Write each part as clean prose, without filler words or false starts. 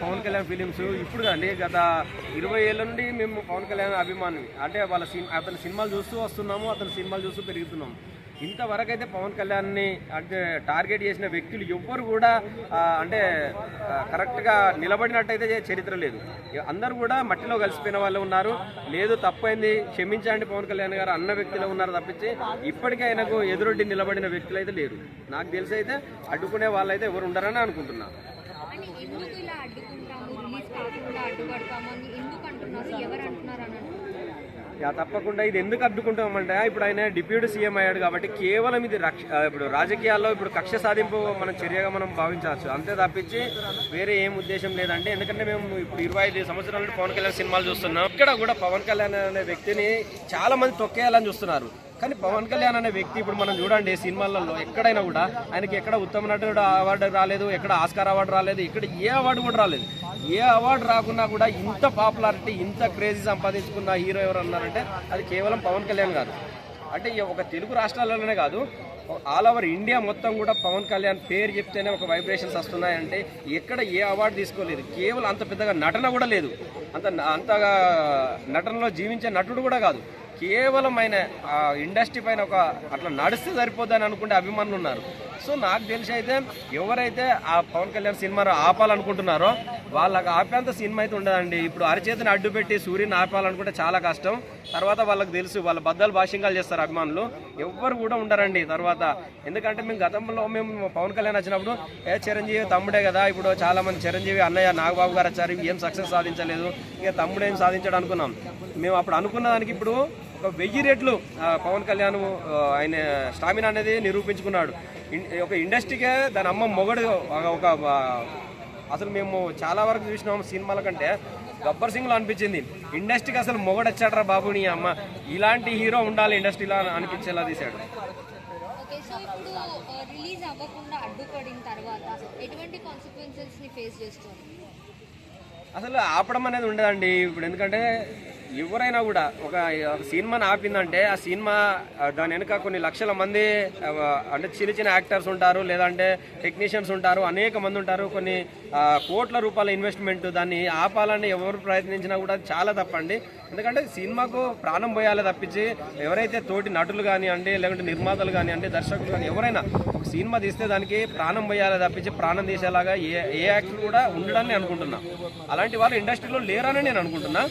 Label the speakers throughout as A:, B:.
A: Pawan Kalyan films ఇప్పుడు అండి గత 20 ఏళ్ళ నుండి మేము పవన్ కళ్యాణ్ అభిమాని అంటే అతని సినిమాలు చూస్తూ వస్తున్నాము, అతని సినిమాలు చూస్తూ పెరుగుతున్నాము. ఇంతవరకు అయితే పవన్ కళ్యాణ్ని అంటే టార్గెట్ చేసిన వ్యక్తులు ఎవ్వరు కూడా అంటే కరెక్ట్గా నిలబడినట్టయితే చరిత్ర లేదు. అందరూ కూడా మట్టిలో కలిసిపోయిన వాళ్ళు ఉన్నారు. లేదు తప్పైంది క్షమించండి పవన్ కళ్యాణ్ గారు అన్న వ్యక్తులు ఉన్నారు తప్పించి ఇప్పటికీ ఆయనకు ఎదురొడ్డి నిలబడిన వ్యక్తులు అయితే లేరు. నాకు తెలిసి అయితే అడ్డుకునే వాళ్ళు అయితే ఎవరు ఉండరని అనుకుంటున్నాను. తప్పకుండా ఇది ఎందుకు అడ్డుకుంటామంటే ఇప్పుడు ఆయన డిప్యూటీ సీఎం అయ్యాడు కాబట్టి కేవలం ఇది ఇప్పుడు రాజకీయాల్లో ఇప్పుడు కక్ష సాధింపు మనం చర్యగా మనం భావించవచ్చు, అంతే తప్పించి వేరే ఏం ఉద్దేశం లేదంటే. ఎందుకంటే మేము ఇప్పుడు 25 సంవత్సరాల నుండి పవన్ కళ్యాణ్ సినిమాలు చూస్తున్నాం. ఇక్కడ కూడా పవన్ కళ్యాణ్ అనే వ్యక్తిని చాలా మంది తొక్కేయాలని చూస్తున్నారు. కానీ పవన్ కళ్యాణ్ అనే వ్యక్తి ఇప్పుడు మనం చూడండి సినిమాలలో ఎక్కడైనా కూడా ఆయనకి ఎక్కడ ఉత్తమ నటుడు అవార్డు రాలేదు, ఎక్కడ ఆస్కార్ అవార్డు రాలేదు, ఇక్కడ ఏ అవార్డు కూడా రాలేదు. ఏ అవార్డు రాకున్నా కూడా ఇంత పాపులారిటీ ఇంత క్రేజీ సంపాదించుకున్న హీరో ఎవరు అన్నారంటే అది కేవలం పవన్ కళ్యాణ్ గారు. అంటే ఒక తెలుగు రాష్ట్రాలలోనే కాదు ఆల్ ఓవర్ ఇండియా మొత్తం కూడా పవన్ కళ్యాణ్ పేరు చెప్తేనే ఒక వైబ్రేషన్స్ వస్తున్నాయంటే ఎక్కడ ఏ అవార్డు తీసుకోలేదు. కేవలం అంత పెద్దగా నటన కూడా లేదు, అంతగా నటనలో జీవించే నటుడు కూడా కాదు. కేవలం ఆయన ఇండస్ట్రీ పైన ఒక అట్లా నడిస్తే సరిపోద్దని అనుకుంటే అభిమానులు ఉన్నారు. సో నాకు తెలిసి అయితే ఎవరైతే ఆ పవన్ కళ్యాణ్ సినిమా ఆపాలనుకుంటున్నారో వాళ్ళకి ఆపేంత సినిమా అయితే ఉండదండి. ఇప్పుడు అరచేతిని అడ్డు పెట్టి సూర్యుని ఆపాలనుకుంటే చాలా కష్టం. తర్వాత వాళ్ళకి తెలుసు వాళ్ళ బద్దలు భాష్యంగాలు చేస్తారు అభిమానులు, ఎవ్వరు కూడా ఉండరండి తర్వాత. ఎందుకంటే మేము గతంలో పవన్ కళ్యాణ్ వచ్చినప్పుడు చిరంజీవి తమ్ముడే కదా, ఇప్పుడు చాలా మంది చిరంజీవి అన్నయ్య నాగబాబు గారు వచ్చారు, ఏం సక్సెస్ సాధించలేదు, ఇక తమ్ముడు ఏం సాధించాడు అనుకున్నాం. మేము అప్పుడు అనుకున్న దానికి ఇప్పుడు ఒక 1000 రెట్లు పవన్ కళ్యాణ్ ఆయన స్టామినా అనేది నిరూపించుకున్నాడు. ఒక ఇండస్ట్రీకే దాని అమ్మ మొగడు ఒక అసలు మేము చాలా వరకు చూసినాము సినిమాల కంటే గబ్బర్ సింగ్లో అనిపించింది. ఇండస్ట్రీకి అసలు మొగడు వచ్చాడరా బాబు నీ అమ్మ, ఇలాంటి హీరో ఉండాలి ఇండస్ట్రీలో అనిపించేలా తీశాడు. అసలు ఆపడం అనేది ఉండదండి ఇప్పుడు. ఎందుకంటే ఎవరైనా కూడా ఒక సినిమాని ఆపిందంటే ఆ సినిమా దాని వెనుక కొన్ని లక్షల మంది అంటే చిన్న చిన్న యాక్టర్స్ ఉంటారు, లేదంటే టెక్నీషియన్స్ ఉంటారు, అనేక మంది ఉంటారు, కొన్ని కోట్ల రూపాయల ఇన్వెస్ట్మెంట్. దాన్ని ఆపాలని ఎవరు ప్రయత్నించినా కూడా చాలా తప్పండి. ఎందుకంటే సినిమాకు ప్రాణం పోయాలి తప్పించి ఎవరైతే తోటి నటులు కానివ్వండి, లేకుంటే నిర్మాతలు కానివ్వండి, దర్శకులు కానీ ఎవరైనా ఒక సినిమా తీస్తే దానికి ప్రాణం పోయాలి తప్పించి ప్రాణం తీసేలాగా ఏ యాక్టర్ కూడా ఉండడాన్ని అనుకుంటున్నా. అలాంటి వాళ్ళు ఇండస్ట్రీలో లేరని నేను అనుకుంటున్నా.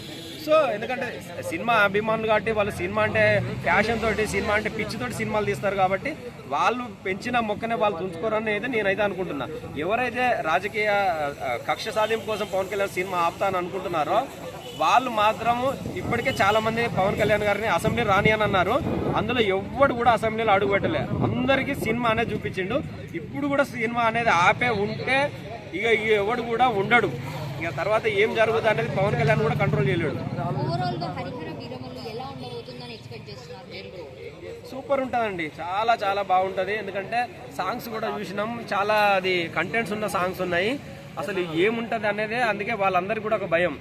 A: సో ఎందుకంటే సినిమా అభిమానులు కాబట్టి వాళ్ళు సినిమా అంటే ప్యాషన్ తోటి, సినిమా అంటే పిచ్చితోటి సినిమాలు తీస్తారు కాబట్టి వాళ్ళు పెంచిన మొక్కనే వాళ్ళు తుంచుకోరని అయితే నేనైతే అనుకుంటున్నా. ఎవరైతే రాజకీయ కక్ష సాధింపు కోసం పవన్ కళ్యాణ్ సినిమా ఆపుతాను అనుకుంటున్నారో వాళ్ళు మాత్రము ఇప్పటికే చాలా మంది పవన్ కళ్యాణ్ గారిని అసెంబ్లీ రాని అని అన్నారు. అందులో ఎవ్వడు కూడా అసెంబ్లీలో అడుగు పెట్టలే, అందరికీ సినిమా అనేది చూపించిండు. ఇప్పుడు కూడా సినిమా అనేది ఆపే ఉంటే ఇక ఎవడు కూడా ఉండడు. ఇక తర్వాత ఏం జరుగుతుంది అనేది పవన్ కళ్యాణ్ కూడా కంట్రోల్ చేయలేడు. సూపర్ ఉంటుందండి, చాలా చాలా బాగుంటుంది. ఎందుకంటే సాంగ్స్ కూడా చూసినాం, చాలా అది కంటెంట్స్ ఉన్న సాంగ్స్ ఉన్నాయి. అసలు ఏముంటుంది అనేది అందుకే వాళ్ళందరికీ కూడా ఒక భయం.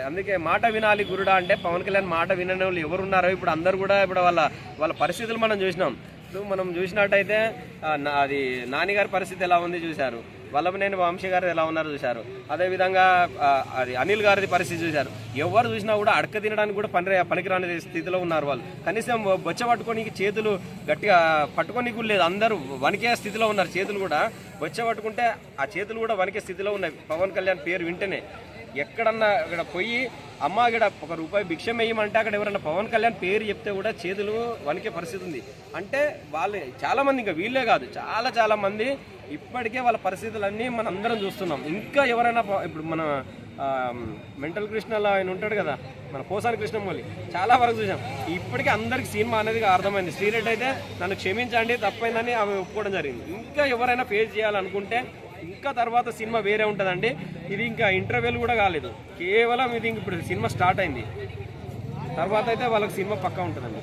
A: అందుకే మాట వినాలి గురుడా అంటే పవన్ కళ్యాణ్ మాట వినని వాళ్ళు ఎవరు ఉన్నారో ఇప్పుడు అందరు కూడా ఇప్పుడు వాళ్ళ పరిస్థితులు మనం చూసినాం. ఇప్పుడు మనం చూసినట్టయితే అది నానిగారి పరిస్థితి ఎలా ఉంది చూశారు, వల్లభనేని వంశీ గారు ఎలా ఉన్నారో చూశారు, అదేవిధంగా అది అనిల్ గారిది పరిస్థితి చూశారు. ఎవరు చూసినా కూడా అడక తినడానికి కూడా పనికిరాని స్థితిలో ఉన్నారు వాళ్ళు. కనీసం బొచ్చ పట్టుకొని చేతులు గట్టిగా పట్టుకొని కూడా లేదు, అందరూ వణికే స్థితిలో ఉన్నారు. చేతులు కూడా బొచ్చ పట్టుకుంటే ఆ చేతులు కూడా వణికే స్థితిలో ఉన్నాయి పవన్ కళ్యాణ్ పేరు వింటేనే. ఎక్కడన్నా అక్కడ పోయి అమ్మ ఇక్కడ ₹1 భిక్షం వేయమంటే అక్కడ ఎవరన్నా పవన్ కళ్యాణ్ పేరు చెప్తే కూడా చేతులు వణికే పరిస్థితి ఉంది. అంటే వాళ్ళు చాలామంది, ఇంకా వీళ్ళే కాదు చాలా మంది ఇప్పటికే వాళ్ళ పరిస్థితులన్నీ మనం అందరం చూస్తున్నాం. ఇంకా ఎవరైనా ఇప్పుడు మన మెంటల్ కృష్ణలో ఆయన ఉంటాడు కదా, మన పోసాని కృష్ణమౌళి, చాలా వరకు చూసాం. ఇప్పటికే అందరికి సినిమా అనేది అర్థమైంది. శ్రీరెడ్డి అయితే నన్ను క్షమించండి తప్పైందని అవి ఒప్పుకోవడం జరిగింది. ఇంకా ఎవరైనా ఫేస్ చేయాలనుకుంటే ఇంకా తర్వాత సినిమా వేరే ఉంటుందండి. ఇది ఇంకా ఇంటర్వ్యూలు కూడా కాలేదు, కేవలం ఇది ఇప్పుడు సినిమా స్టార్ట్ అయింది. తర్వాత అయితే వాళ్ళకి సినిమా పక్కా ఉంటుందండి.